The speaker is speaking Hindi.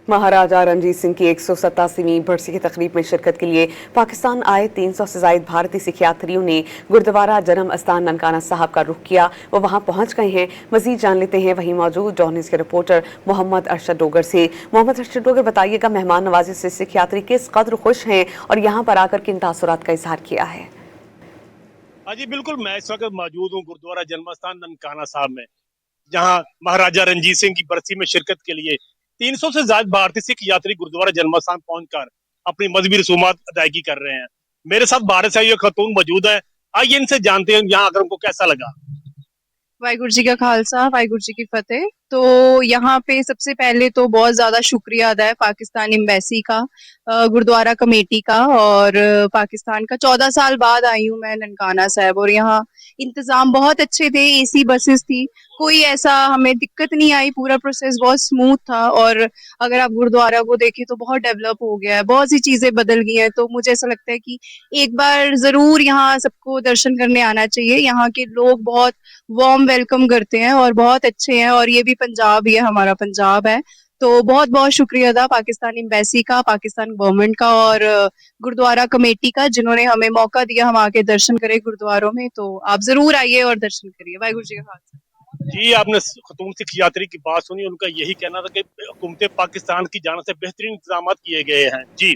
महाराजा रणजीत सिंह की 187वीं बरसी की तकरीब में शिरकत के लिए पाकिस्तान आए 300 से जायद भारतीय सिख यात्रियों ने गुरुद्वारा जन्म अस्थान ननकाना साहब का रुख किया। वो वहां पहुंच गए हैं। मजीद जान लेते हैं वहीं मौजूद जॉन न्यूज़ के रिपोर्टर मोहम्मद अरशद डोगर से। मोहम्मद अरशद डोगर, बताइएगा मेहमान नवाजी से सिख यात्री किस कदर खुश हैं और यहाँ पर आकर किन तासुरात का इजहार किया है? हाँ जी बिल्कुल, मैं इस वक्त मौजूद हूँ गुरुद्वारा जन्मस्थान ननकाना साहब में, जहाँ महाराजा रणजीत सिंह की बरसी में शिरकत के लिए 300 से ज्यादा भारतीय सिख यात्री गुरुद्वारा जन्मस्थान पहुंचकर अपनी मजहबी रसूमात अदायगी कर रहे हैं। मेरे साथ भारत से ये खतून मौजूद है। आइए इनसे जानते हैं यहाँ आकर उनको कैसा लगा। वाहिगुरु जी का खालसा, वाहिगुरु जी की फतेह। तो यहाँ पे सबसे पहले तो बहुत ज्यादा शुक्रिया अदा है पाकिस्तान एम्बेसी का, गुरुद्वारा कमेटी का, और पाकिस्तान का। 14 साल बाद आई हूँ मैं ननकाना साहब, और यहाँ इंतजाम बहुत अच्छे थे। एसी बसेस थी, कोई ऐसा हमें दिक्कत नहीं आई। पूरा प्रोसेस बहुत स्मूथ था। और अगर आप गुरुद्वारा को देखें तो बहुत डेवलप हो गया है, बहुत सी चीजें बदल गई हैं। तो मुझे ऐसा लगता है कि एक बार जरूर यहाँ सबको दर्शन करने आना चाहिए। यहाँ के लोग बहुत वार्म वेलकम करते हैं और बहुत अच्छे हैं। और ये भी पंजाब ही है, हमारा पंजाब है। तो बहुत बहुत शुक्रिया अदा पाकिस्तान एम्बेसी का, पाकिस्तान गवर्नमेंट का, और गुरुद्वारा कमेटी का, जिन्होंने हमें मौका दिया हम आके दर्शन करें गुरुद्वारों में। तो आप जरूर आइए और दर्शन करिए। वाहिगुरु जी का खालसा। जी, आपने खतून सिख यात्री की बात सुनी, उनका यही कहना था कि हुकूमत पाकिस्तान की जानिब से बेहतरीन इंतजाम किए गए हैं। जी।